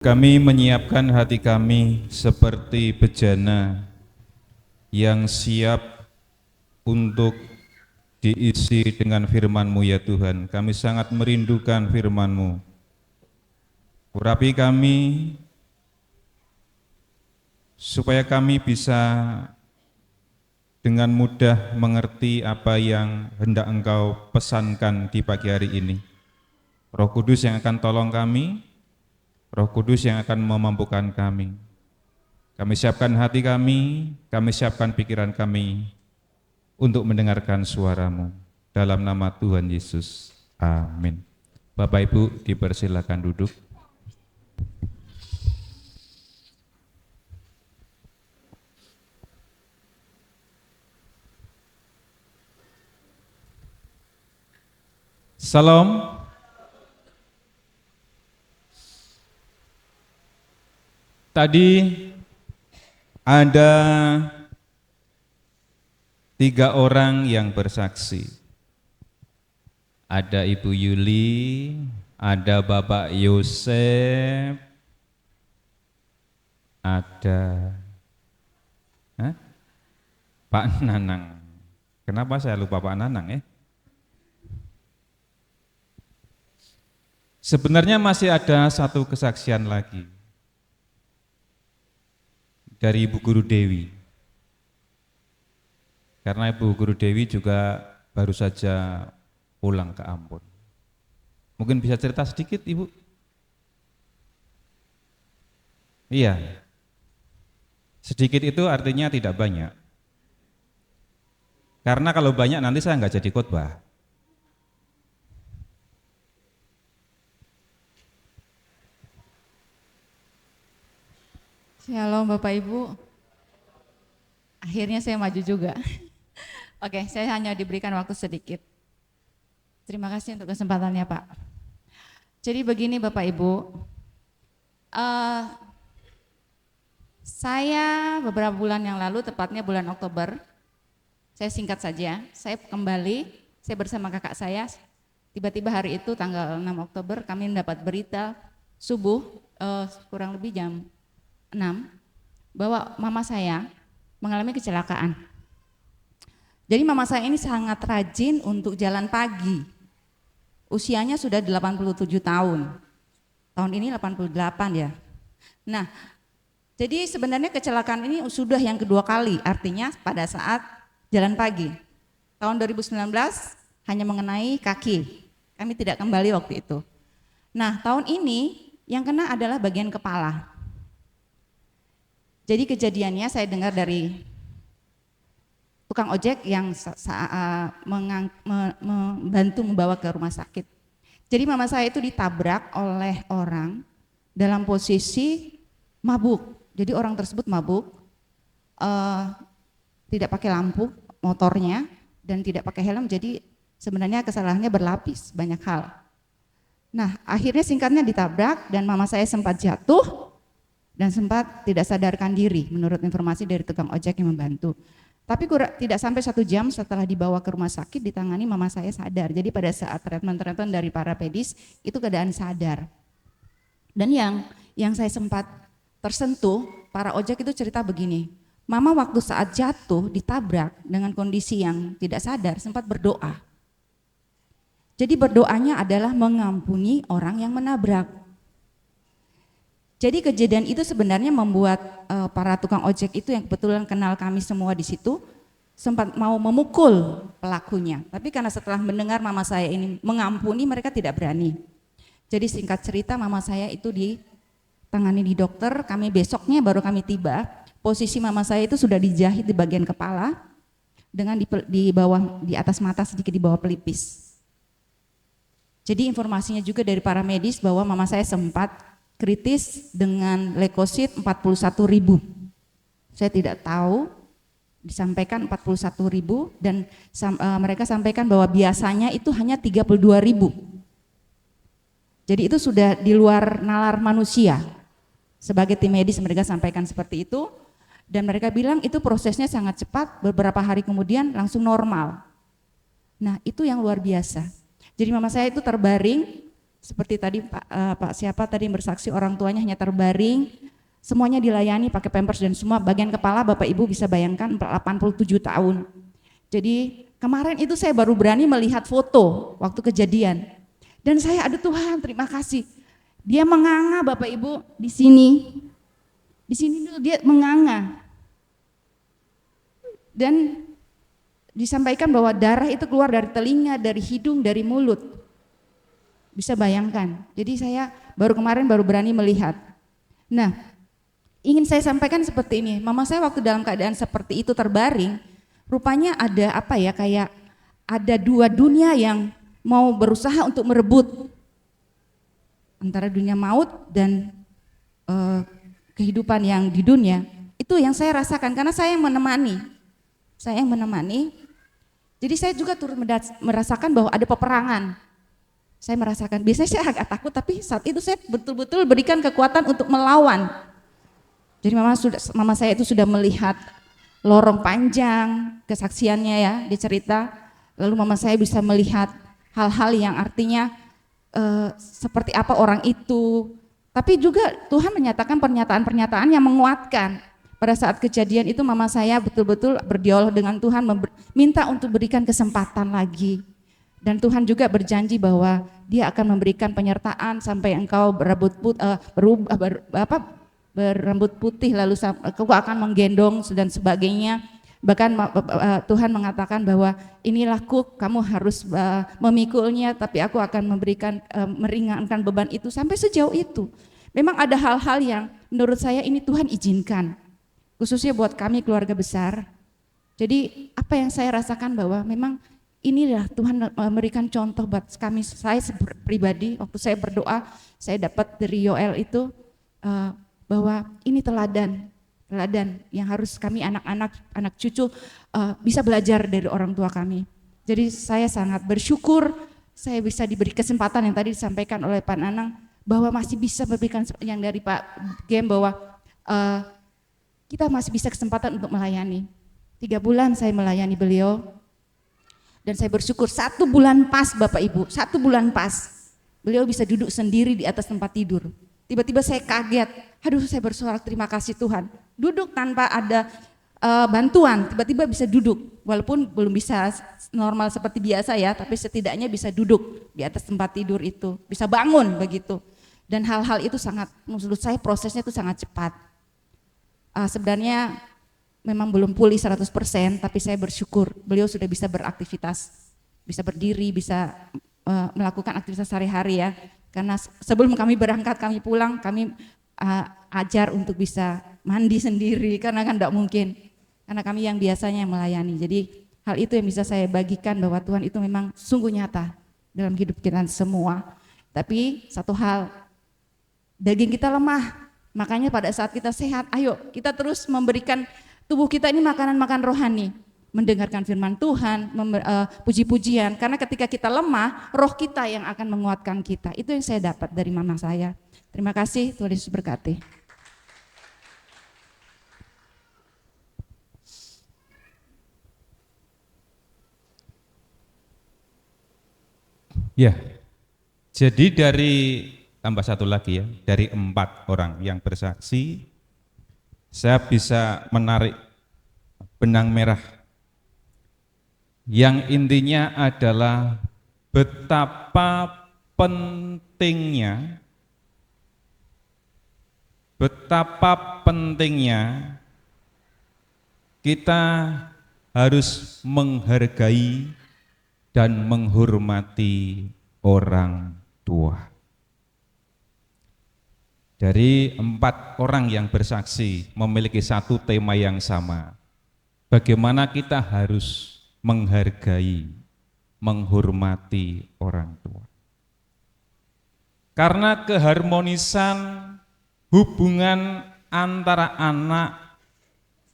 Kami menyiapkan hati kami seperti bejana yang siap untuk diisi dengan firman-Mu ya Tuhan. Kami sangat merindukan firman-Mu. Urapi kami supaya kami bisa dengan mudah mengerti apa yang hendak Engkau pesankan di pagi hari ini. Roh Kudus yang akan tolong kami, Roh Kudus yang akan memampukan kami. Kami siapkan hati kami siapkan pikiran kami untuk mendengarkan suara-Mu. Dalam nama Tuhan Yesus, amin. Bapak Ibu dipersilakan duduk. Salam. Tadi ada 3 orang yang bersaksi. Ada Ibu Yuli, ada Bapak Yosef, ada Pak Nanang. Kenapa saya lupa Pak Nanang ya? Sebenarnya masih ada satu kesaksian lagi dari Ibu Guru Dewi. Karena Ibu Guru Dewi juga baru saja pulang ke Ambon. Mungkin bisa cerita sedikit Ibu? Iya. Sedikit itu artinya tidak banyak. Karena kalau banyak nanti saya nggak jadi khotbah. Shalom Bapak Ibu, akhirnya saya maju juga. Oke, saya hanya diberikan waktu sedikit. Terima kasih untuk kesempatannya Pak. Jadi begini Bapak Ibu, saya beberapa bulan yang lalu, tepatnya bulan Oktober, saya singkat saja, saya kembali, saya bersama kakak saya, tiba-tiba hari itu tanggal 6 Oktober kami mendapat berita subuh, kurang lebih jam 6, bahwa mama saya mengalami kecelakaan. Jadi mama saya ini sangat rajin untuk jalan pagi. Usianya sudah 87 tahun. Tahun ini 88 ya. Nah, jadi sebenarnya kecelakaan ini sudah yang kedua kali, artinya pada saat jalan pagi. Tahun 2019 hanya mengenai kaki. Kami tidak kembali waktu itu. Nah, tahun ini yang kena adalah bagian kepala. Jadi kejadiannya saya dengar dari tukang ojek yang membantu membawa ke rumah sakit. Jadi mama saya itu ditabrak oleh orang dalam posisi mabuk. Jadi orang tersebut mabuk, tidak pakai lampu motornya dan tidak pakai helm. Jadi sebenarnya kesalahannya berlapis, banyak hal. Nah, akhirnya singkatnya ditabrak dan mama saya sempat jatuh dan sempat tidak sadarkan diri menurut informasi dari tukang ojek yang membantu. Tapi tidak sampai 1 jam setelah dibawa ke rumah sakit ditangani, mama saya sadar. Jadi pada saat treatment dari para pedis itu keadaan sadar. Dan yang saya sempat tersentuh, para ojek itu cerita begini, mama waktu saat jatuh ditabrak dengan kondisi yang tidak sadar sempat berdoa. Jadi berdoanya adalah mengampuni orang yang menabrak. Jadi kejadian itu sebenarnya membuat para tukang ojek itu yang kebetulan kenal kami semua di situ sempat mau memukul pelakunya. Tapi karena setelah mendengar mama saya ini mengampuni, mereka tidak berani. Jadi singkat cerita mama saya itu ditangani di dokter, kami besoknya baru kami tiba. Posisi mama saya itu sudah dijahit di bagian kepala dengan di bawah, di atas mata sedikit di bawah pelipis. Jadi informasinya juga dari para medis bahwa mama saya sempat kritis dengan leukosit 41.000. Saya tidak tahu, disampaikan 41.000 dan mereka sampaikan bahwa biasanya itu hanya 32.000. Jadi itu sudah di luar nalar manusia. Sebagai tim medis mereka sampaikan seperti itu dan mereka bilang itu prosesnya sangat cepat, beberapa hari kemudian langsung normal. Nah, itu yang luar biasa. Jadi mama saya itu terbaring Seperti tadi Pak siapa tadi yang bersaksi orang tuanya hanya terbaring, semuanya dilayani pakai pampers dan semua bagian kepala Bapak Ibu bisa bayangkan 87 tahun. Jadi kemarin itu saya baru berani melihat foto waktu kejadian. Dan saya aduh Tuhan terima kasih. Dia menganga Bapak Ibu di sini. Di sini dulu dia menganga. Dan disampaikan bahwa darah itu keluar dari telinga, dari hidung, dari mulut. Bisa bayangkan. Jadi saya kemarin baru berani melihat. Nah, ingin saya sampaikan seperti ini. Mama saya waktu dalam keadaan seperti itu terbaring, rupanya ada kayak ada dua dunia yang mau berusaha untuk merebut antara dunia maut dan kehidupan yang di dunia. Itu yang saya rasakan karena saya yang menemani. Jadi saya juga turut merasakan bahwa ada peperangan. Saya merasakan, biasanya saya agak takut tapi saat itu saya betul-betul berikan kekuatan untuk melawan. Jadi mama saya itu sudah melihat lorong panjang kesaksiannya ya, dia cerita. Lalu mama saya bisa melihat hal-hal yang artinya seperti apa orang itu. Tapi juga Tuhan menyatakan pernyataan-pernyataan yang menguatkan. Pada saat kejadian itu mama saya betul-betul berdialog dengan Tuhan, minta untuk berikan kesempatan lagi. Dan Tuhan juga berjanji bahwa Dia akan memberikan penyertaan sampai engkau berambut putih lalu engkau akan menggendong dan sebagainya. Bahkan Tuhan mengatakan bahwa inilah kamu harus memikulnya, tapi aku akan memberikan meringankan beban itu sampai sejauh itu. Memang ada hal-hal yang menurut saya ini Tuhan izinkan, khususnya buat kami keluarga besar. Jadi apa yang saya rasakan bahwa memang inilah Tuhan memberikan contoh buat kami, saya pribadi waktu saya berdoa, saya dapat dari Yoel itu bahwa ini teladan yang harus kami anak cucu bisa belajar dari orang tua kami. Jadi saya sangat bersyukur saya bisa diberi kesempatan yang tadi disampaikan oleh Pak Nanang bahwa masih bisa memberikan yang dari Pak Gem bahwa kita masih bisa kesempatan untuk melayani. 3 bulan saya melayani beliau. Dan saya bersyukur 1 bulan pas Bapak Ibu, 1 bulan pas beliau bisa duduk sendiri di atas tempat tidur. Tiba-tiba saya kaget, aduh saya bersorak terima kasih Tuhan. Duduk tanpa ada bantuan, tiba-tiba bisa duduk. Walaupun belum bisa normal seperti biasa ya, tapi setidaknya bisa duduk di atas tempat tidur itu. Bisa bangun begitu. Dan hal-hal itu sangat, menurut saya prosesnya itu sangat cepat. Sebenarnya memang belum pulih 100%, tapi saya bersyukur beliau sudah bisa beraktivitas, bisa berdiri, bisa melakukan aktivitas sehari-hari ya. Karena sebelum kami berangkat, kami pulang, kami ajar untuk bisa mandi sendiri, karena kan tidak mungkin, karena kami yang biasanya melayani. Jadi hal itu yang bisa saya bagikan bahwa Tuhan itu memang sungguh nyata dalam hidup kita semua. Tapi satu hal, daging kita lemah, makanya pada saat kita sehat, ayo kita terus memberikan tubuh kita ini makanan rohani, mendengarkan firman Tuhan, puji-pujian, karena ketika kita lemah, roh kita yang akan menguatkan kita. Itu yang saya dapat dari mama saya. Terima kasih, Tuhan Yesus berkati. Ya, jadi dari tambah satu lagi ya, dari 4 orang yang bersaksi, saya bisa menarik benang merah yang intinya adalah betapa pentingnya kita harus menghargai dan menghormati orang tua. Dari 4 orang yang bersaksi memiliki satu tema yang sama. Bagaimana kita harus menghargai, menghormati orang tua. Karena keharmonisan hubungan antara anak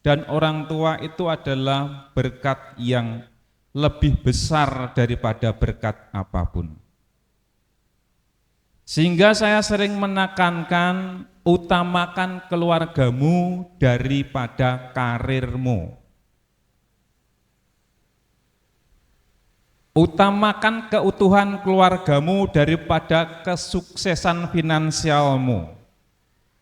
dan orang tua itu adalah berkat yang lebih besar daripada berkat apapun. Sehingga saya sering menekankan, utamakan keluargamu daripada karirmu. Utamakan keutuhan keluargamu daripada kesuksesan finansialmu.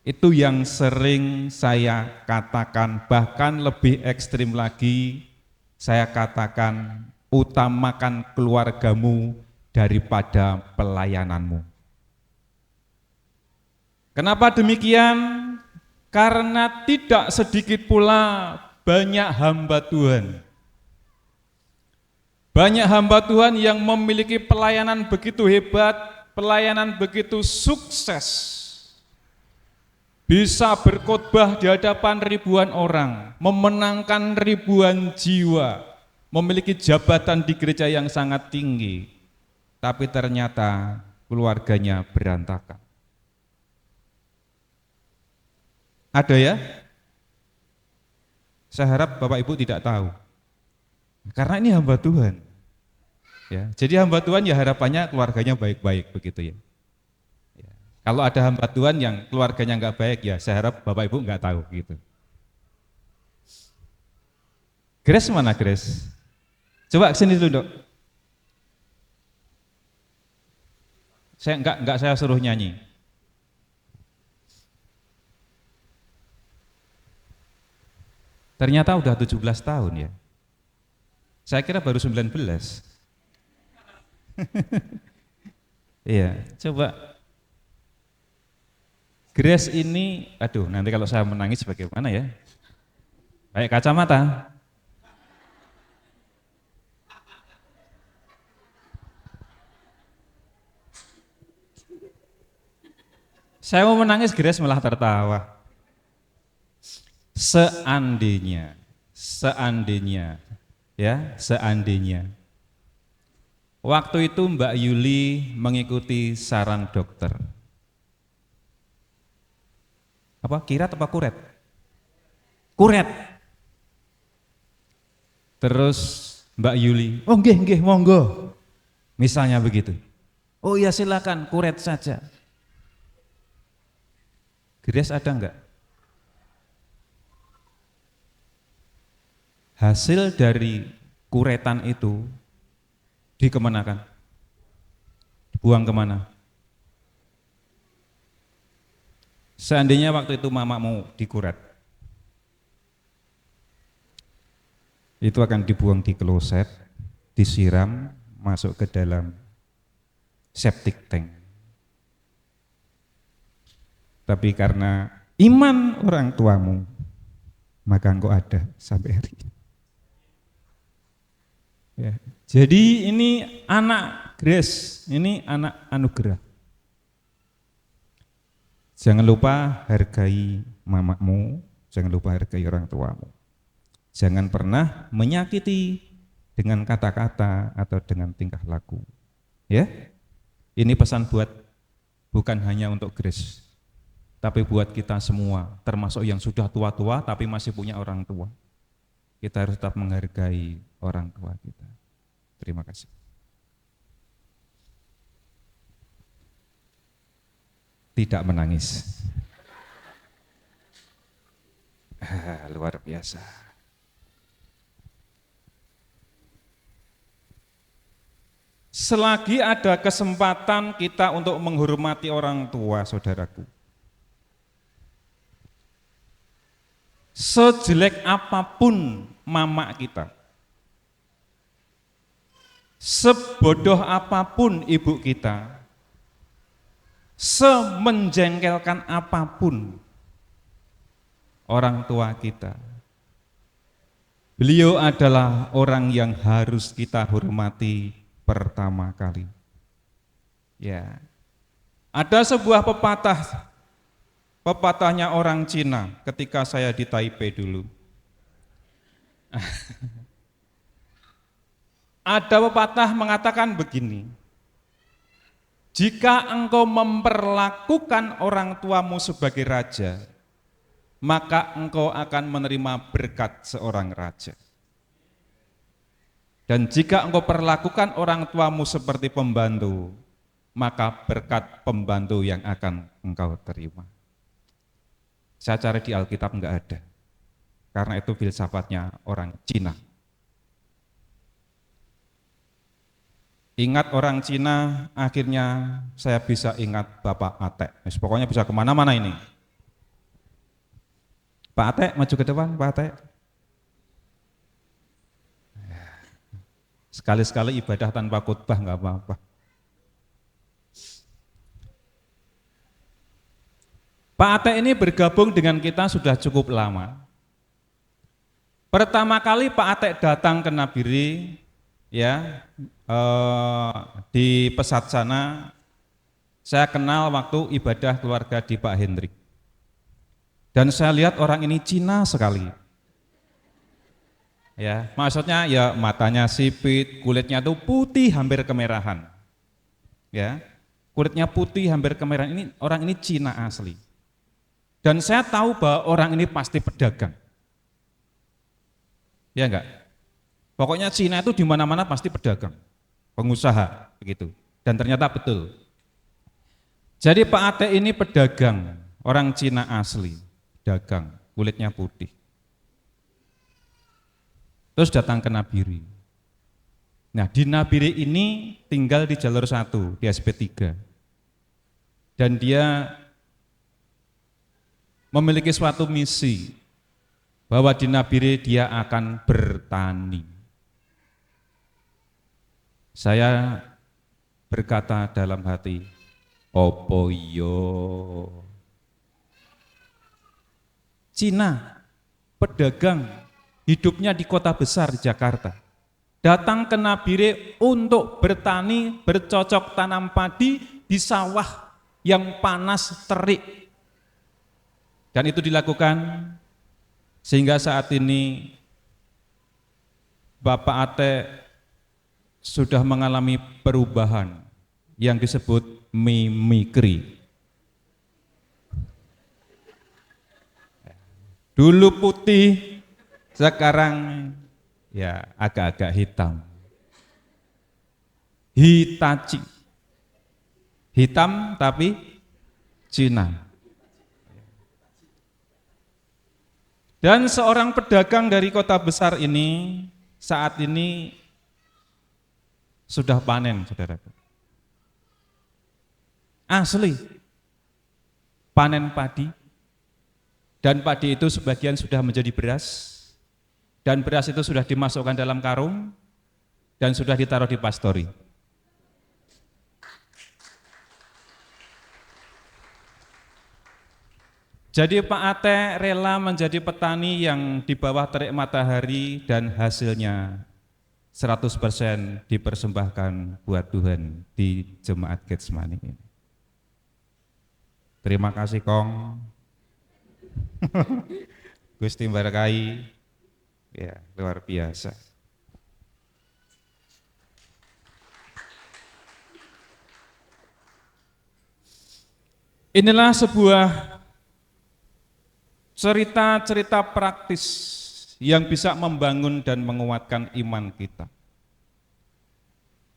Itu yang sering saya katakan, bahkan lebih ekstrim lagi, saya katakan utamakan keluargamu daripada pelayananmu. Kenapa demikian? Karena tidak sedikit pula banyak hamba Tuhan. Banyak hamba Tuhan yang memiliki pelayanan begitu hebat, pelayanan begitu sukses, bisa berkhotbah di hadapan ribuan orang, memenangkan ribuan jiwa, memiliki jabatan di gereja yang sangat tinggi, tapi ternyata keluarganya berantakan. Ada ya? Saya harap Bapak Ibu tidak tahu. Karena ini hamba Tuhan. Ya, jadi hamba Tuhan ya harapannya keluarganya baik-baik begitu ya. Ya. Kalau ada hamba Tuhan yang keluarganya enggak baik ya saya harap Bapak Ibu enggak tahu gitu. Grace mana Grace? Coba kesini dulu Dok. Saya enggak saya suruh nyanyi. Ternyata udah 17 tahun ya. Saya kira baru 19. Iya, coba. Grace ini, aduh nanti kalau saya menangis bagaimana ya? Pakai kacamata. Saya mau menangis, Grace malah tertawa. Seandainya, waktu itu Mbak Yuli mengikuti saran dokter. Apa? Kirat apa kuret? Kuret. Terus Mbak Yuli, oh nggih, monggo. Misalnya begitu. Oh ya silakan, kuret saja. Grace ada enggak? Hasil dari kuretan itu dikemanakan? Dibuang kemana? Seandainya waktu itu mamamu dikuret, itu akan dibuang di kloset, disiram, masuk ke dalam septic tank. Tapi karena iman orang tuamu, maka engkau ada sampai hari ini. Ya. Jadi ini anak Grace, ini anak anugerah. Jangan lupa hargai mamamu, jangan lupa hargai orang tuamu. Jangan pernah menyakiti dengan kata-kata atau dengan tingkah laku. Ya, ini pesan bukan hanya untuk Grace, tapi buat kita semua, termasuk yang sudah tua-tua tapi masih punya orang tua. Kita harus tetap menghargai orang tua kita. Terima kasih. Tidak menangis. Luar biasa. Selagi ada kesempatan kita untuk menghormati orang tua, saudaraku. Sejelek apapun mama kita, sebodoh apapun ibu kita, semenjengkelkan apapun orang tua kita, beliau adalah orang yang harus kita hormati pertama kali. Ya, ada sebuah pepatahnya orang Cina ketika saya di Taipei dulu. Ada pepatah mengatakan begini, jika engkau memperlakukan orang tuamu sebagai raja, maka engkau akan menerima berkat seorang raja. Dan jika engkau perlakukan orang tuamu seperti pembantu, maka berkat pembantu yang akan engkau terima. Saya cari di Alkitab enggak ada, karena itu filsafatnya orang Cina. Ingat orang Cina, akhirnya saya bisa ingat Bapak Ate. Pokoknya bisa kemana-mana ini. Pak Ate, maju ke depan, Pak Ate. Sekali-sekali ibadah tanpa khutbah nggak apa-apa. Pak Ate ini bergabung dengan kita sudah cukup lama. Pertama kali Pak Ate datang ke Nabire, ya, di Pesat sana, saya kenal waktu ibadah keluarga di Pak Hendrik. Dan saya lihat orang ini Cina sekali. Ya, maksudnya ya matanya sipit, kulitnya tuh putih hampir kemerahan. Ya, kulitnya putih hampir kemerahan. Ini orang ini Cina asli. Dan saya tahu bahwa orang ini pasti pedagang. Ya enggak? Pokoknya Cina itu di mana-mana pasti pedagang, pengusaha begitu. Dan ternyata betul. Jadi Pak Ate ini pedagang, orang Cina asli, dagang, kulitnya putih. Terus datang ke Nabire. Nah, di Nabire ini tinggal di jalur 1, di SP3. Dan dia memiliki suatu misi bahwa di Nabire dia akan bertani. Saya berkata dalam hati, opo yo? Cina, pedagang, hidupnya di kota besar di Jakarta. Datang ke Nabire untuk bertani, bercocok tanam padi di sawah yang panas terik. Dan itu dilakukan sehingga saat ini Bapak Ate sudah mengalami perubahan yang disebut mimikri. Dulu putih, sekarang ya agak-agak hitam. Hitachi. Hitam tapi Cina. Dan seorang pedagang dari kota besar ini saat ini sudah panen, saudara. Asli, panen padi, dan padi itu sebagian sudah menjadi beras, dan beras itu sudah dimasukkan dalam karung, dan sudah ditaruh di pastori. Jadi Pak Ate rela menjadi petani yang di bawah terik matahari dan hasilnya 100% dipersembahkan buat Tuhan di Jemaat Getsemani ini. Terima kasih Kong. Gusti Barkai, ya luar biasa. Inilah sebuah cerita-cerita praktis yang bisa membangun dan menguatkan iman kita.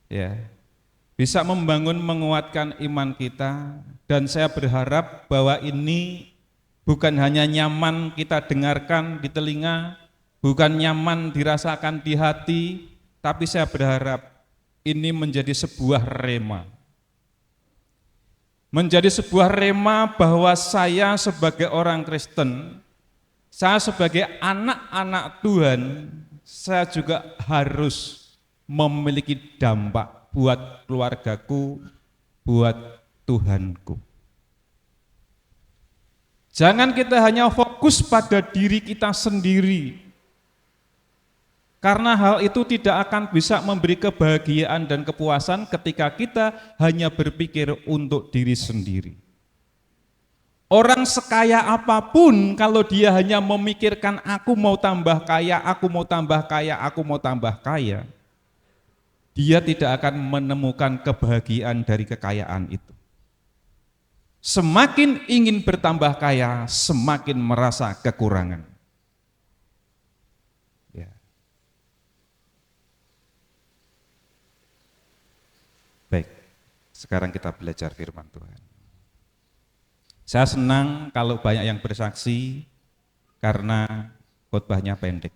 Ya, bisa membangun menguatkan iman kita, dan saya berharap bahwa ini bukan hanya nyaman kita dengarkan di telinga, bukan nyaman dirasakan di hati, tapi saya berharap ini menjadi sebuah rema. Menjadi sebuah rema bahwa saya sebagai orang Kristen, saya sebagai anak-anak Tuhan, saya juga harus memiliki dampak buat keluargaku, buat Tuhanku. Jangan kita hanya fokus pada diri kita sendiri, karena hal itu tidak akan bisa memberi kebahagiaan dan kepuasan ketika kita hanya berpikir untuk diri sendiri. Orang sekaya apapun, kalau dia hanya memikirkan aku mau tambah kaya, aku mau tambah kaya, aku mau tambah kaya, dia tidak akan menemukan kebahagiaan dari kekayaan itu. Semakin ingin bertambah kaya, semakin merasa kekurangan. Baik, sekarang kita belajar firman Tuhan. Saya senang kalau banyak yang bersaksi karena khotbahnya pendek.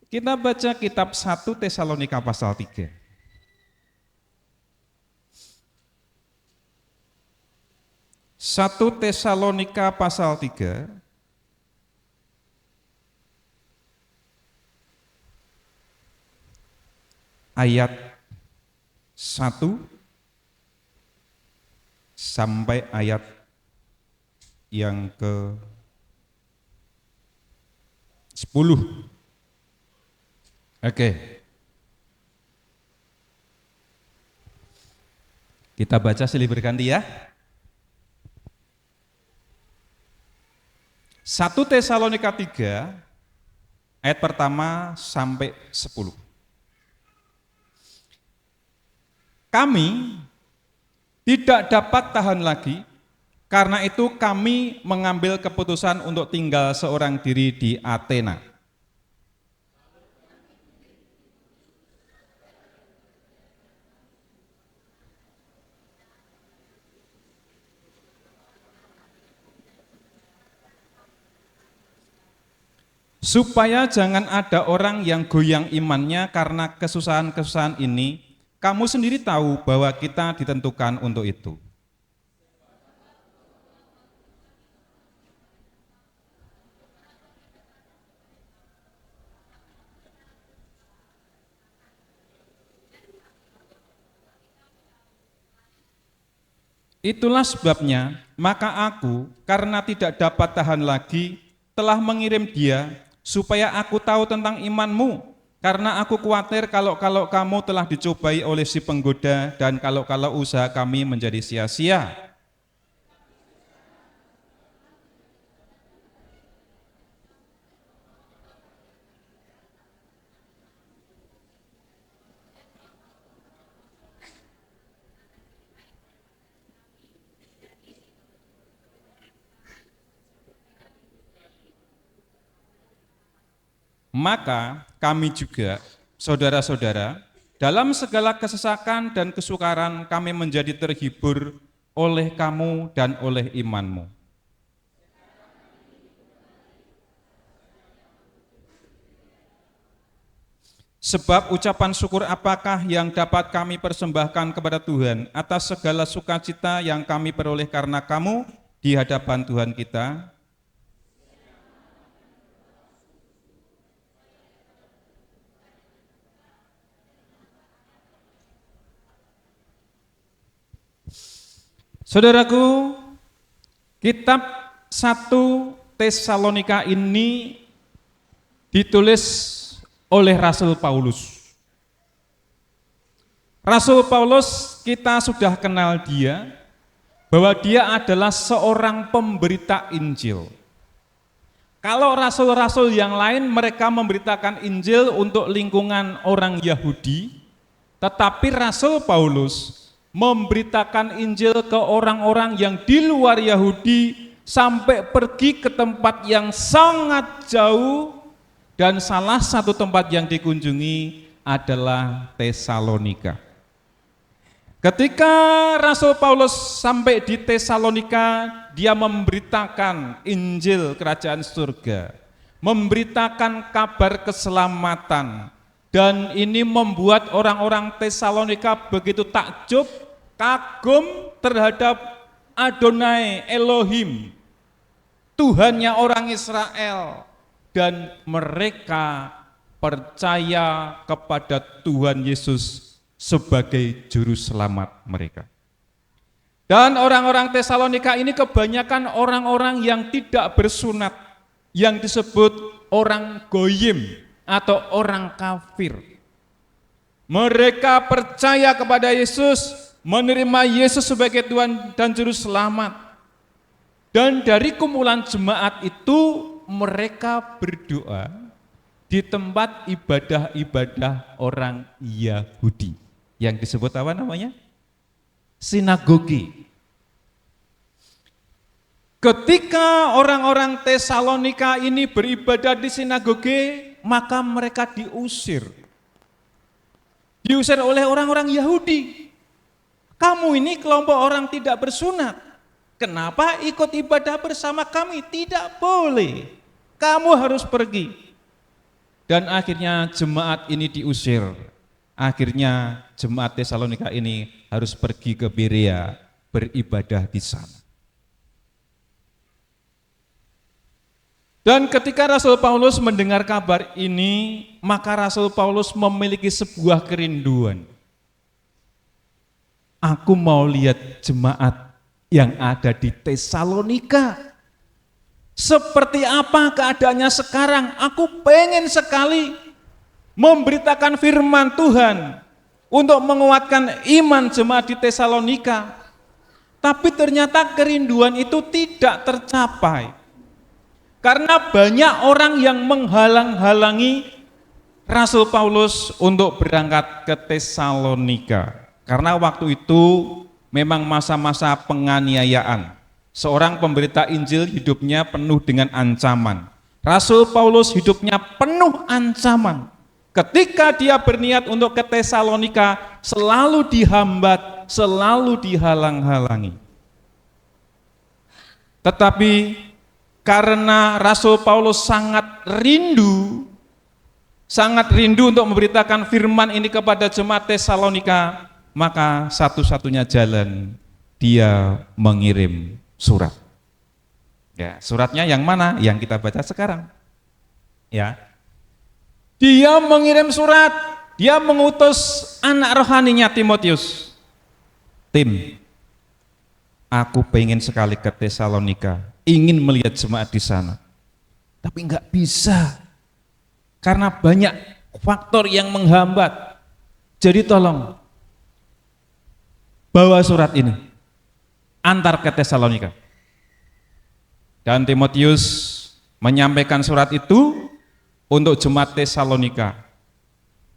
Kita baca kitab 1 Tesalonika pasal 3. 1 Tesalonika pasal 3 ayat 1 sampai ayat yang ke-10. Oke. Kita baca silih berganti ya. 1 Tesalonika 3 ayat pertama sampai 10. Kami tidak dapat tahan lagi, karena itu kami mengambil keputusan untuk tinggal seorang diri di Athena. Supaya jangan ada orang yang goyang imannya karena kesusahan-kesusahan ini, kamu sendiri tahu bahwa kita ditentukan untuk itu. Itulah sebabnya, maka aku, karena tidak dapat tahan lagi, telah mengirim dia, supaya aku tahu tentang imanmu, karena aku khawatir kalau kamu telah dicobai oleh si penggoda, dan kalau usaha kami menjadi sia-sia. Maka kami juga, saudara-saudara, dalam segala kesesakan dan kesukaran kami menjadi terhibur oleh kamu dan oleh imanmu. Sebab ucapan syukur apakah yang dapat kami persembahkan kepada Tuhan atas segala sukacita yang kami peroleh karena kamu di hadapan Tuhan kita? Saudaraku, kitab 1 Tesalonika ini ditulis oleh Rasul Paulus. Rasul Paulus kita sudah kenal dia, bahwa dia adalah seorang pemberita Injil. Kalau rasul-rasul yang lain mereka memberitakan Injil untuk lingkungan orang Yahudi, tetapi Rasul Paulus memberitakan Injil ke orang-orang yang di luar Yahudi sampai pergi ke tempat yang sangat jauh, dan salah satu tempat yang dikunjungi adalah Tesalonika. Ketika Rasul Paulus sampai di Tesalonika, dia memberitakan Injil Kerajaan Surga, memberitakan kabar keselamatan. Dan ini membuat orang-orang Tesalonika begitu takjub, kagum terhadap Adonai Elohim, Tuhannya orang Israel, dan mereka percaya kepada Tuhan Yesus sebagai juru selamat mereka. Dan orang-orang Tesalonika ini kebanyakan orang-orang yang tidak bersunat, yang disebut orang goyim atau orang kafir. Mereka percaya kepada Yesus, menerima Yesus sebagai Tuhan dan Juru Selamat. Dan dari kumpulan jemaat itu mereka berdoa di tempat ibadah-ibadah orang Yahudi, yang disebut apa namanya? Sinagoge. Ketika orang-orang Tesalonika ini beribadah di sinagoge, maka mereka diusir oleh orang-orang Yahudi. Kamu ini kelompok orang tidak bersunat, kenapa ikut ibadah bersama kami? Tidak boleh, kamu harus pergi. dan akhirnya jemaat ini diusir. Akhirnya jemaat Tesalonika ini harus pergi ke Berea, beribadah di sana. Dan ketika Rasul Paulus mendengar kabar ini, maka Rasul Paulus memiliki sebuah kerinduan. Aku mau lihat jemaat yang ada di Tesalonika. Seperti apa keadaannya sekarang? Aku pengen sekali memberitakan firman Tuhan untuk menguatkan iman jemaat di Tesalonika. Tapi ternyata kerinduan itu tidak tercapai. Karena banyak orang yang menghalang-halangi Rasul Paulus untuk berangkat ke Tesalonika. Karena waktu itu memang masa-masa penganiayaan. Seorang pemberita Injil hidupnya penuh dengan ancaman. Rasul Paulus hidupnya penuh ancaman. Ketika dia berniat untuk ke Tesalonika, selalu dihambat, selalu dihalang-halangi. Tetapi karena Rasul Paulus sangat rindu untuk memberitakan firman ini kepada jemaat Tesalonika, maka satu-satunya jalan dia mengirim surat. Ya, suratnya yang mana? Yang kita baca sekarang. Ya. Dia mengirim surat, dia mengutus anak rohaninya Timotius. Tim, aku pengen sekali ke Tesalonika, ingin melihat jemaat di sana. Tapi enggak bisa. Karena banyak faktor yang menghambat. Jadi tolong bawa surat ini, antar ke Tesalonika. Dan Timotius menyampaikan surat itu untuk jemaat Tesalonika.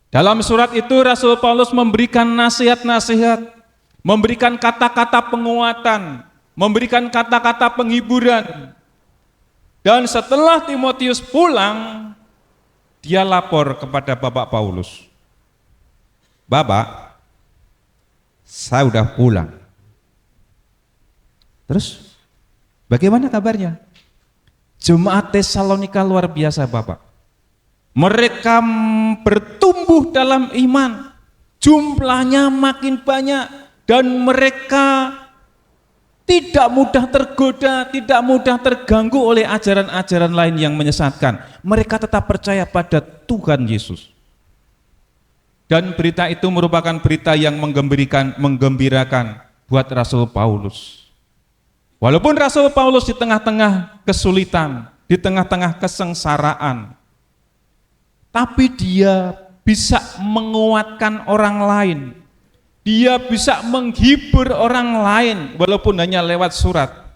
Dalam surat itu Rasul Paulus memberikan nasihat-nasihat, memberikan kata-kata penguatan, memberikan kata-kata penghiburan. Dan setelah Timotius pulang, dia lapor kepada Bapak Paulus. Bapak, saya udah pulang. Terus bagaimana kabarnya? Jemaat Tesalonika luar biasa, Bapak. Mereka bertumbuh dalam iman, jumlahnya makin banyak, dan mereka tidak mudah tergoda, tidak mudah terganggu oleh ajaran-ajaran lain yang menyesatkan. Mereka tetap percaya pada Tuhan Yesus. Dan berita itu merupakan berita yang menggembirakan buat Rasul Paulus. Walaupun Rasul Paulus di tengah-tengah kesulitan, di tengah-tengah kesengsaraan, tapi dia bisa menguatkan orang lain. Dia bisa menghibur orang lain walaupun hanya lewat surat.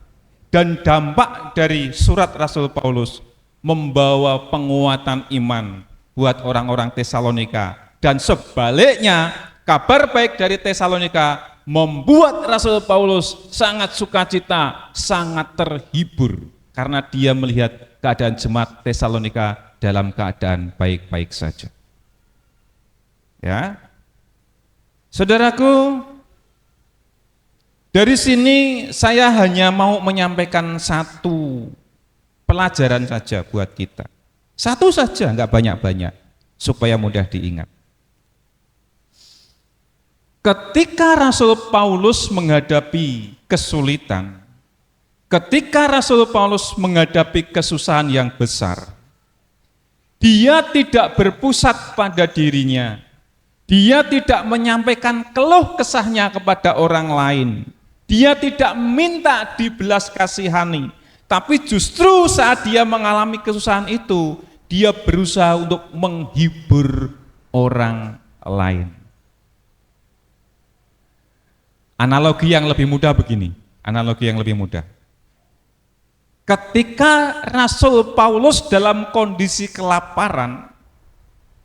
Dan dampak dari surat Rasul Paulus membawa penguatan iman buat orang-orang Tesalonika. Dan sebaliknya, kabar baik dari Tesalonika membuat Rasul Paulus sangat sukacita, sangat terhibur karena dia melihat keadaan jemaat Tesalonika dalam keadaan baik-baik saja. Ya. Saudaraku, dari sini saya hanya mau menyampaikan satu pelajaran saja buat kita. Satu saja, enggak banyak-banyak, supaya mudah diingat. Ketika Rasul Paulus menghadapi kesulitan, ketika Rasul Paulus menghadapi kesusahan yang besar, dia tidak berpusat pada dirinya. Dia tidak menyampaikan keluh kesahnya kepada orang lain. Dia tidak minta dibelas kasihani. Tapi justru saat dia mengalami kesusahan itu, dia berusaha untuk menghibur orang lain. Analogi yang lebih mudah begini, analogi yang lebih mudah. Ketika Rasul Paulus dalam kondisi kelaparan,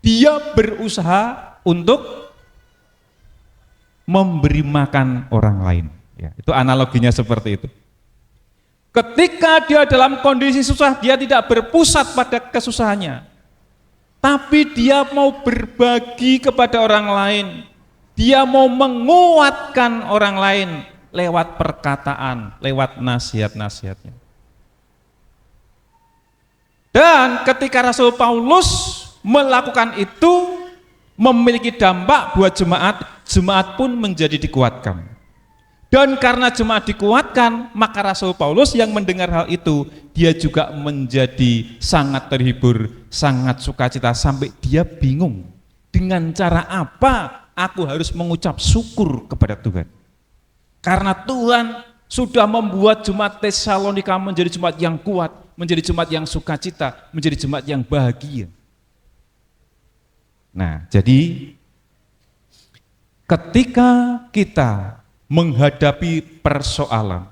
dia berusaha untuk memberi makan orang lain. Ya, itu analoginya seperti itu. Ketika dia dalam kondisi susah, dia tidak berpusat pada kesusahannya, tapi dia mau berbagi kepada orang lain. Dia mau menguatkan orang lain lewat perkataan, lewat nasihat-nasihatnya. Dan ketika Rasul Paulus melakukan itu memiliki dampak buat jemaat, jemaat pun menjadi dikuatkan. Dan karena jemaat dikuatkan, maka Rasul Paulus yang mendengar hal itu, dia juga menjadi sangat terhibur, sangat sukacita, sampai dia bingung dengan cara apa aku harus mengucap syukur kepada Tuhan. Karena Tuhan sudah membuat jemaat Tesalonika menjadi jemaat yang kuat, menjadi jemaat yang sukacita, menjadi jemaat yang bahagia. Nah, jadi ketika kita menghadapi persoalan,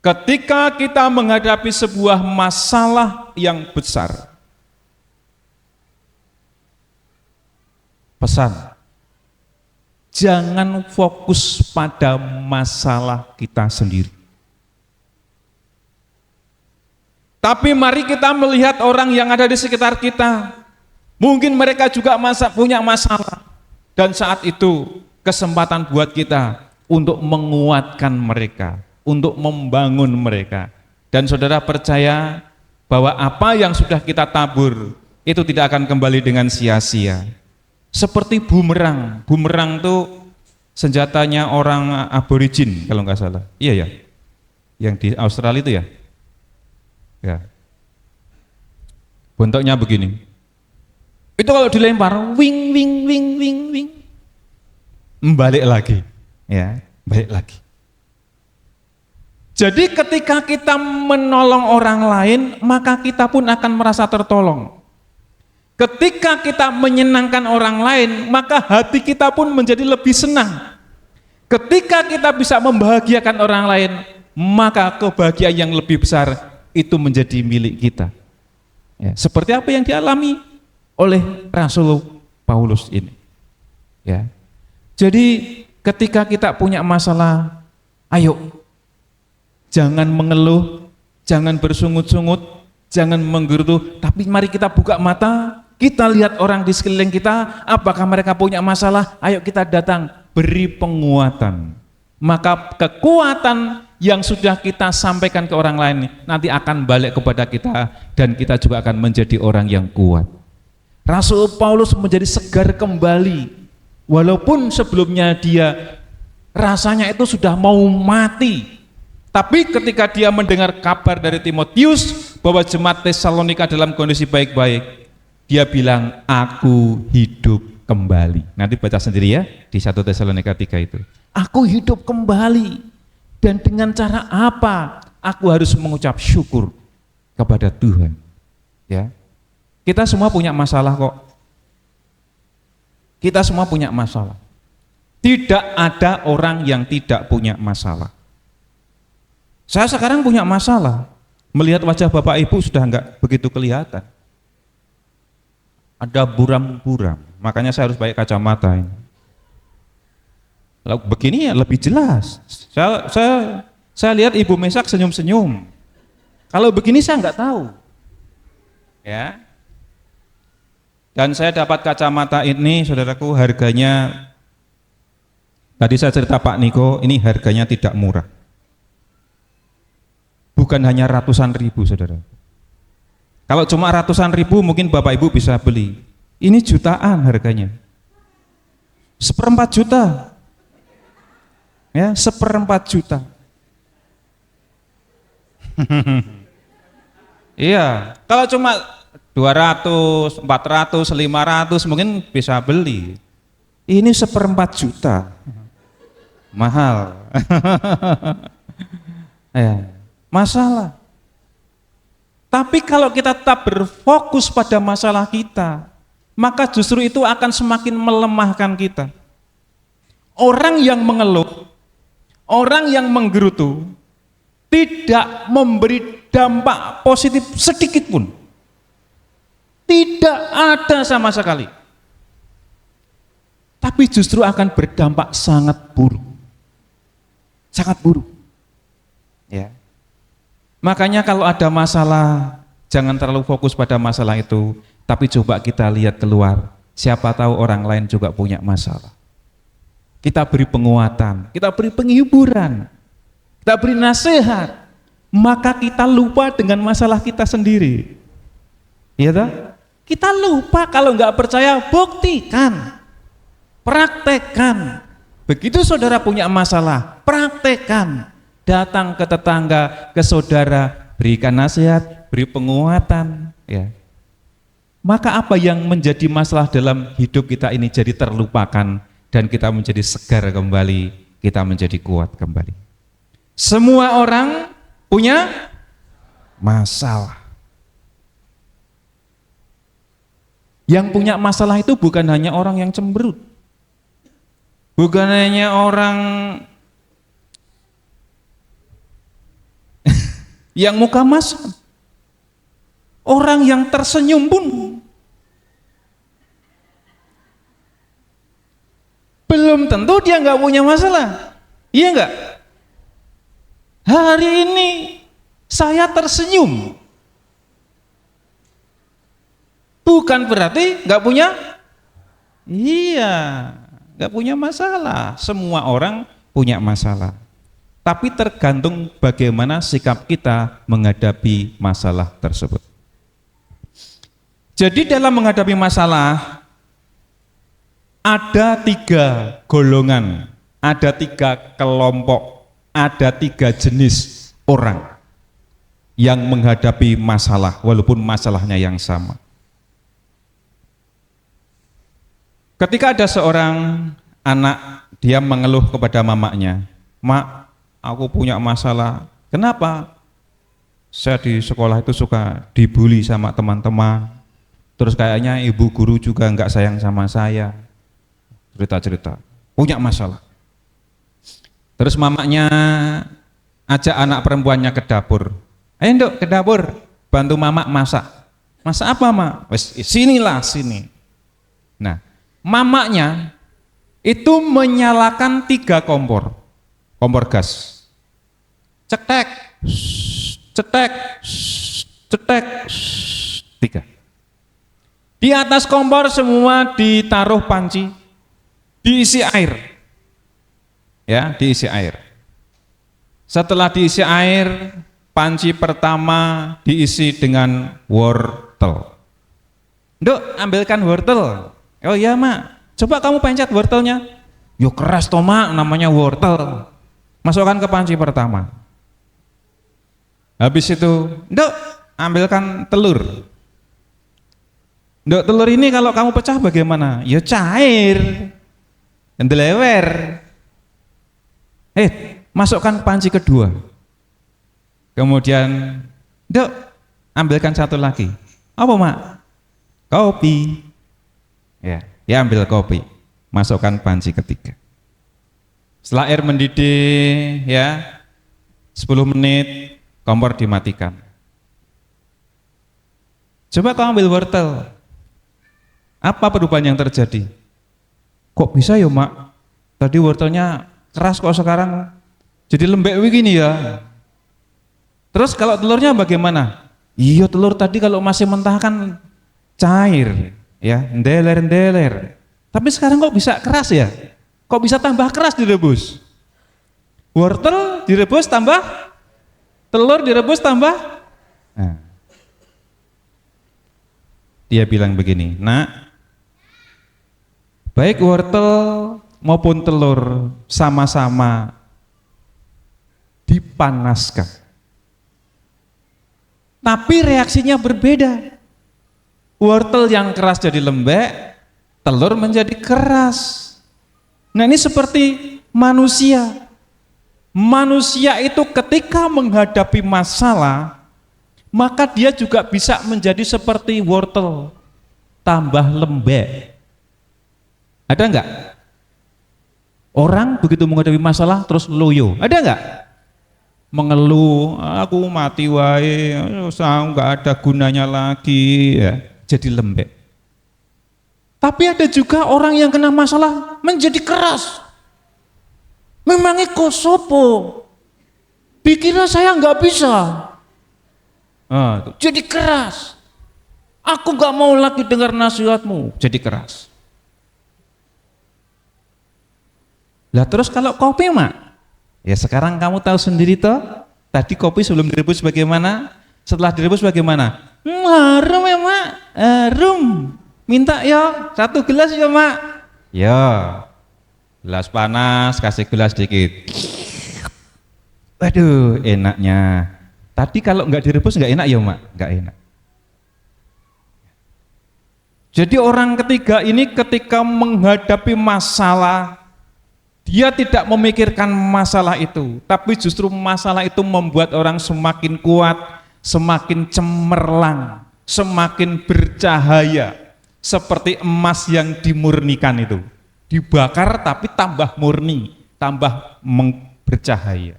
ketika kita menghadapi sebuah masalah yang besar, pesan, jangan fokus pada masalah kita sendiri. Tapi mari kita melihat orang yang ada di sekitar kita. Mungkin mereka juga punya masalah. Dan saat itu kesempatan buat kita untuk menguatkan mereka, untuk membangun mereka. Dan saudara percaya bahwa apa yang sudah kita tabur itu tidak akan kembali dengan sia-sia. Seperti bumerang. Bumerang itu senjatanya orang aborigin kalau nggak salah. Iya ya, yang di Australia itu ya. Ya. Bentuknya begini. Itu kalau dilempar, wing wing wing wing wing, balik lagi, ya, balik lagi. Jadi ketika kita menolong orang lain, maka kita pun akan merasa tertolong. Ketika kita menyenangkan orang lain, maka hati kita pun menjadi lebih senang. Ketika kita bisa membahagiakan orang lain, maka kebahagiaan yang lebih besar itu menjadi milik kita. Ya, seperti apa yang dialami oleh Rasul Paulus ini. Ya. Jadi ketika kita punya masalah, ayo jangan mengeluh, jangan bersungut-sungut, jangan menggerutu, tapi mari kita buka mata, kita lihat orang di sekeliling kita, apakah mereka punya masalah, ayo kita datang, beri penguatan. Maka kekuatan yang sudah kita sampaikan ke orang lain nanti akan balik kepada kita, dan kita juga akan menjadi orang yang kuat. Rasul Paulus menjadi segar kembali, walaupun sebelumnya dia rasanya itu sudah mau mati. Tapi ketika dia mendengar kabar dari Timotius bahwa jemaat Tesalonika dalam kondisi baik-baik, dia bilang, aku hidup kembali. Nanti baca sendiri ya di 1 Tesalonika 3 itu. Aku hidup kembali, dan dengan cara apa? Aku harus mengucap syukur kepada Tuhan. Ya. Kita semua punya masalah kok. Kita semua punya masalah. Tidak ada orang yang tidak punya masalah. Saya sekarang punya masalah. Melihat wajah Bapak Ibu sudah enggak begitu kelihatan. Ada buram-buram, makanya saya harus pakai kacamata ini. Lalu begini ya lebih jelas. Saya lihat Ibu Mesak senyum-senyum. Kalau begini saya enggak tahu. Ya. Dan saya dapat kacamata ini, saudaraku, harganya, tadi saya cerita Pak Niko, ini harganya tidak murah. Bukan hanya ratusan ribu, saudara. Kalau cuma ratusan ribu mungkin Bapak Ibu bisa beli. Ini jutaan harganya. 1/4 juta. Ya, 1/4 juta. Iya, kalau cuma 200, 400, 500 mungkin bisa beli. Ini 1/4 juta. Mahal. Ya, masalah. Tapi kalau kita tetap berfokus pada masalah kita, maka justru itu akan semakin melemahkan kita. Orang yang mengeluh, orang yang menggerutu, tidak memberi dampak positif sedikit pun. Tidak ada sama sekali. Tapi justru akan berdampak sangat buruk. Sangat buruk. Ya. Makanya kalau ada masalah, jangan terlalu fokus pada masalah itu, tapi coba kita lihat keluar. Siapa tahu orang lain juga punya masalah. Kita beri penguatan, kita beri penghiburan, kita beri nasihat, maka kita lupa dengan masalah kita sendiri. Iya tak? Kita lupa, kalau nggak percaya buktikan, praktekkan. Begitu saudara punya masalah, praktekkan. Datang ke tetangga, ke saudara, berikan nasihat, beri penguatan, ya. Maka apa yang menjadi masalah dalam hidup kita ini jadi terlupakan dan kita menjadi segar kembali, kita menjadi kuat kembali. Semua orang punya masalah. Yang punya masalah itu bukan hanya orang yang cemberut, bukan hanya orang yang muka masam, orang yang tersenyum pun belum tentu dia nggak punya masalah. Iya nggak? Hari ini saya tersenyum, bukan berarti nggak punya, nggak punya masalah. Semua orang punya masalah, tapi tergantung bagaimana sikap kita menghadapi masalah tersebut. Jadi dalam menghadapi masalah ada 3 golongan, ada 3 kelompok, ada 3 jenis orang yang menghadapi masalah walaupun masalahnya yang sama. Ketika ada seorang anak, dia mengeluh kepada mamanya, "Mak, aku punya masalah." "Kenapa?" "Saya di sekolah itu suka dibully sama teman-teman. Terus kayaknya ibu guru juga enggak sayang sama saya." Cerita-cerita, punya masalah. Terus mamanya ajak anak perempuannya ke dapur. "Ayo Nduk, ke dapur, bantu mama masak." "Masak apa, Mak?" "Wes sinilah, sini." Nah, mamanya itu menyalakan 3 kompor gas. Cetek, cetek, cetek, 3. Di atas kompor semua ditaruh panci, diisi air, ya, diisi air. Setelah diisi air, panci pertama diisi dengan wortel. "Nduk, ambilkan wortel." "Oh iya, Mak." "Coba kamu pencet wortelnya." "Yo keras toh, Mak, namanya wortel." Masukkan ke panci pertama. Habis itu, "Nduk, ambilkan telur." "Nduk, telur ini kalau kamu pecah bagaimana?" "Ya cair, ndelewer." Masukkan panci kedua. Kemudian, "Nduk, ambilkan satu lagi." "Apa, Mak?" "Kopi." Ya ambil kopi, masukkan panci ketiga. Setelah air mendidih, ya 10 menit, kompor dimatikan. "Coba kau ambil wortel." Apa perubahan yang terjadi? "Kok bisa ya, Mak? Tadi wortelnya keras, kok sekarang jadi lembek begini ya." "Terus kalau telurnya bagaimana?" "Iya, telur tadi kalau masih mentah kan cair, ya, ndeler. Tapi sekarang kok bisa keras ya? Kok bisa tambah keras direbus? Wortel direbus tambah, telur direbus tambah." Nah, dia bilang begini, "Nak, baik wortel maupun telur sama-sama dipanaskan, tapi reaksinya berbeda. Wortel yang keras jadi lembek, telur menjadi keras. Nah, ini seperti manusia. Manusia itu ketika menghadapi masalah, maka dia juga bisa menjadi seperti wortel, tambah lembek. Ada enggak? Orang begitu menghadapi masalah terus loyo, ada enggak? Mengeluh, "Aku mati wae, enggak ada gunanya lagi," ya, jadi lembek. Tapi ada juga orang yang kena masalah menjadi keras. "Memangnya kok sopo? Dikira saya enggak bisa." Jadi keras. "Aku enggak mau lagi dengar nasihatmu," jadi keras. Lah terus kalau kopi, Mak? Ya sekarang kamu tahu sendiri toh, tadi kopi sebelum direbus bagaimana, setelah direbus bagaimana? Harum ya mak, harum. Minta yo, 1 gelas ya mak. Ya, gelas panas, kasih gelas dikit. Waduh, enaknya. Tadi kalau nggak direbus nggak enak ya mak, nggak enak. Jadi orang ketiga ini ketika menghadapi masalah, dia tidak memikirkan masalah itu, tapi justru masalah itu membuat orang semakin kuat, semakin cemerlang, semakin bercahaya, seperti emas yang dimurnikan itu, dibakar tapi tambah murni, tambah bercahaya.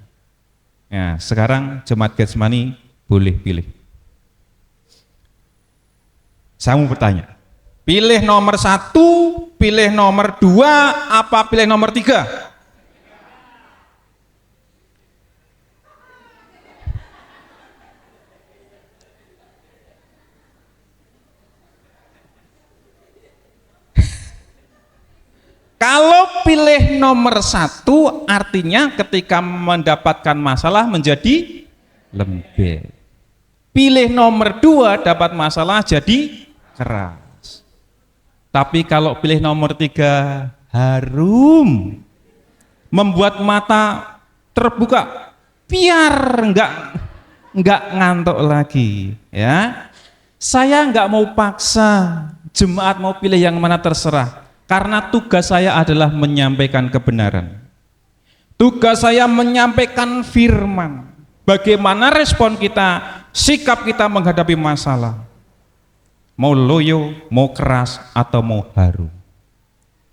Ya, sekarang jemaat Getsemani boleh pilih. Saya mau bertanya, pilih nomor 1, pilih nomor 2, apa pilih nomor 3? Kalau pilih nomor 1 artinya ketika mendapatkan masalah menjadi lembek. Pilih nomor 2 dapat masalah jadi keras. Tapi kalau pilih nomor 3 harum, membuat mata terbuka, biar enggak ngantuk lagi, ya. Saya enggak mau paksa jemaat mau pilih yang mana terserah. Karena tugas saya adalah menyampaikan kebenaran. Tugas saya menyampaikan firman. Bagaimana respon kita, sikap kita menghadapi masalah. Mau loyo, mau keras, atau mau harum.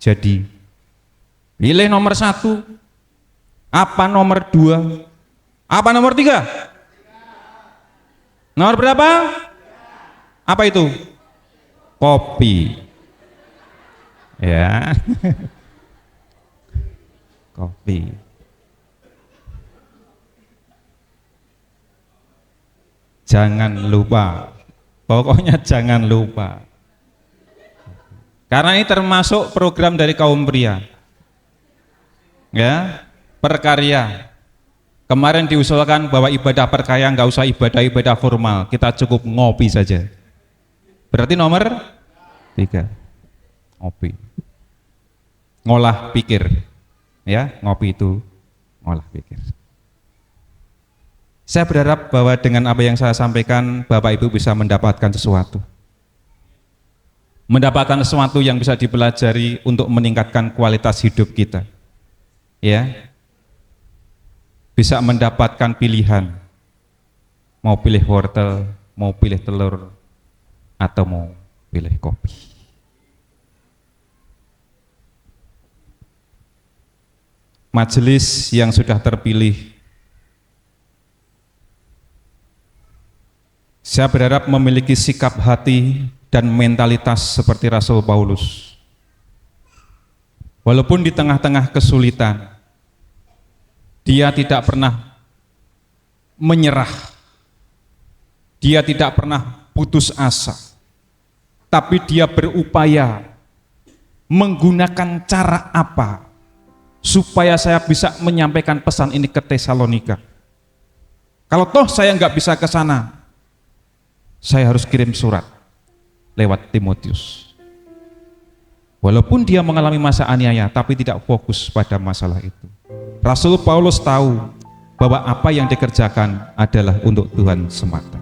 Jadi, pilih nomor 1, apa nomor 2, apa nomor 3? Nomor berapa? Apa itu? Kopi. Ya, kopi. Jangan lupa, pokoknya jangan lupa. Karena ini termasuk program dari kaum pria. Ya, perkarya. Kemarin diusulkan bahwa ibadah perkarya nggak usah ibadah formal, kita cukup ngopi saja. Berarti nomor 3, ngopi. Ngolah pikir, ya, ngopi itu ngolah pikir. Saya berharap bahwa dengan apa yang saya sampaikan, Bapak Ibu bisa mendapatkan sesuatu. Mendapatkan sesuatu yang bisa dipelajari untuk meningkatkan kualitas hidup kita. Ya. Bisa mendapatkan pilihan. Mau pilih wortel, mau pilih telur, atau mau pilih kopi. Majelis yang sudah terpilih, saya berharap memiliki sikap hati dan mentalitas seperti Rasul Paulus. Walaupun di tengah-tengah kesulitan, dia tidak pernah menyerah, dia tidak pernah putus asa, tapi dia berupaya menggunakan cara apa supaya saya bisa menyampaikan pesan ini ke Tesalonika. Kalau toh saya nggak bisa ke sana, saya harus kirim surat lewat Timotius. Walaupun dia mengalami masa aniaya, tapi tidak fokus pada masalah itu. Rasul Paulus tahu bahwa apa yang dikerjakan adalah untuk Tuhan semata.